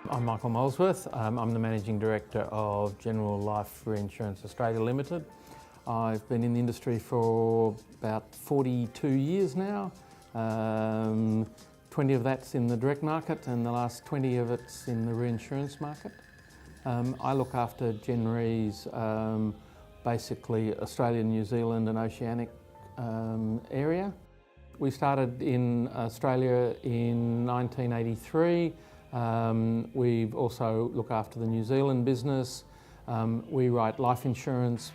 I'm Michael Molesworth. I'm the Managing Director of General Life Reinsurance Australia Limited. I've been in the industry for about 42 years now. 20 of that's in the direct market and the last 20 of it's in the reinsurance market. I look after Gen Re's basically Australia, New Zealand and Oceanic area. We started in Australia in 1983. We also look after the New Zealand business. We write life insurance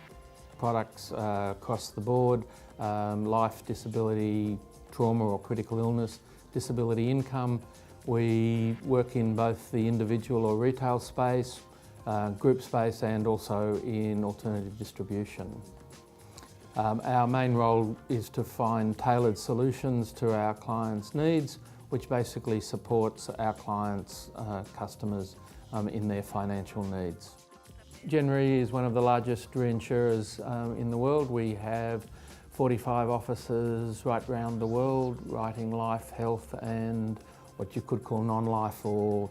products across the board, life, disability, trauma or critical illness, disability income. We work in both the individual or retail space, group space and also in alternative distribution. Our main role is to find tailored solutions to our clients' needs, which basically supports our clients' customers in their financial needs. Gen Re is one of the largest reinsurers in the world. We have 45 offices right around the world, writing life, health and what you could call non-life or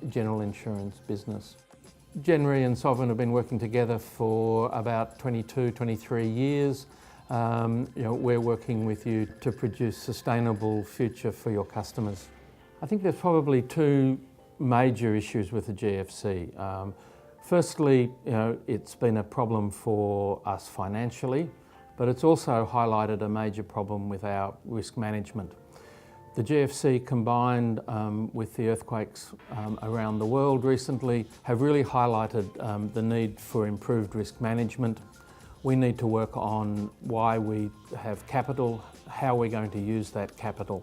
general insurance business. Gen Re and Sovereign have been working together for about 22, 23 years. We're working with you to produce a sustainable future for your customers. I think there's probably two major issues with the GFC. Firstly, it's been a problem for us financially, but it's also highlighted a major problem with our risk management. The GFC combined with the earthquakes around the world recently have really highlighted the need for improved risk management. We need to work on why we have capital, how we're going to use that capital.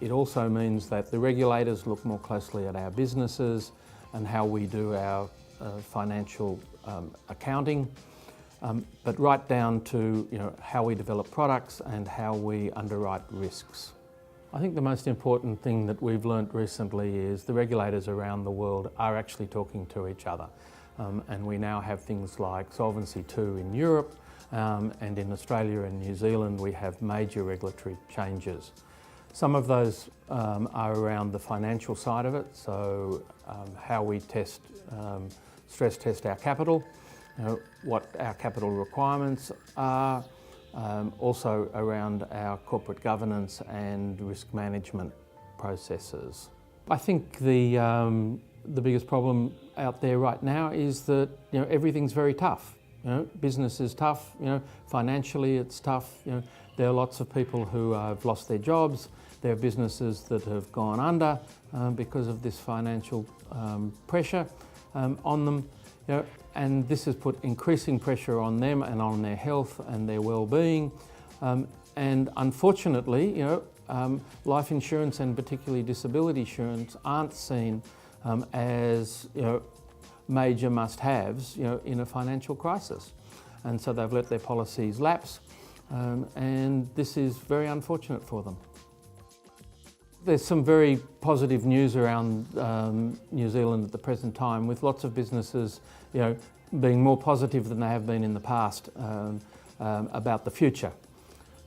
It also means that the regulators look more closely at our businesses and how we do our financial accounting, but right down to how we develop products and how we underwrite risks. I think the most important thing that we've learnt recently is the regulators around the world are actually talking to each other. And we now have things like Solvency II in Europe, and in Australia and New Zealand we have major regulatory changes. Some of those are around the financial side of it, so how we stress test our capital, what our capital requirements are, also around our corporate governance and risk management processes. I think the biggest problem out there right now is that everything's very tough. Business is tough. Financially it's tough. There are lots of people who have lost their jobs. There are businesses that have gone under because of this financial pressure on them. And this has put increasing pressure on them and on their health and their well-being. And unfortunately, life insurance and particularly disability insurance aren't seen as major must-haves in a financial crisis. And so they've let their policies lapse, and this is very unfortunate for them. There's some very positive news around New Zealand at the present time, with lots of businesses being more positive than they have been in the past about the future.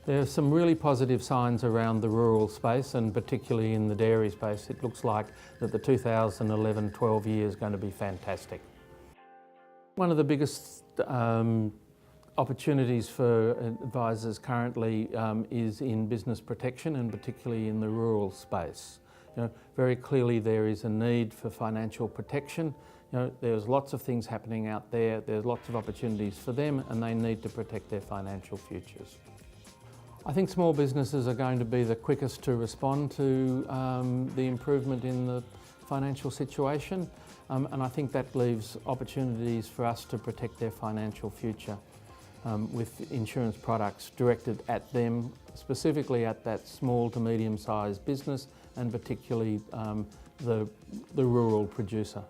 There are some really positive signs around the rural space and particularly in the dairy space. It looks like that the 2011-12 year is going to be fantastic. One of the biggest opportunities for advisors currently is in business protection and particularly in the rural space. Very clearly there is a need for financial protection. There's lots of things happening out there. There's lots of opportunities for them and they need to protect their financial futures. I think small businesses are going to be the quickest to respond to the improvement in the financial situation, and I think that leaves opportunities for us to protect their financial future with insurance products directed at them, specifically at that small to medium-sized business and particularly the rural producer.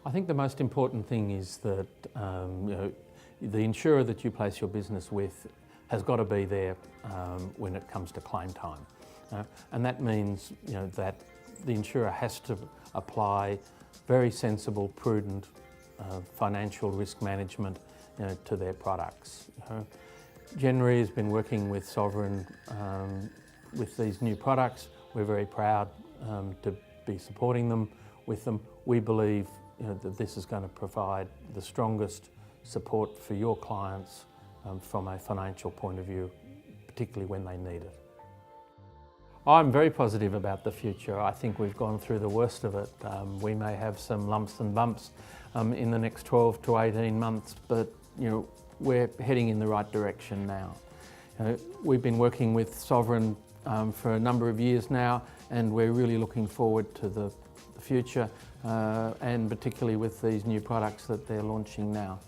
I think the most important thing is that the insurer that you place your business with has got to be there when it comes to claim time. And that means that the insurer has to apply very sensible, prudent financial risk management to their products. Gen Re has been working with Sovereign with these new products. We're very proud to be supporting them with them. We believe that this is going to provide the strongest support for your clients from a financial point of view, particularly when they need it. I'm very positive about the future. I think we've gone through the worst of it. We may have some lumps and bumps in the next 12 to 18 months, but we're heading in the right direction now. We've been working with Sovereign for a number of years now, and we're really looking forward to the future, and particularly with these new products that they're launching now.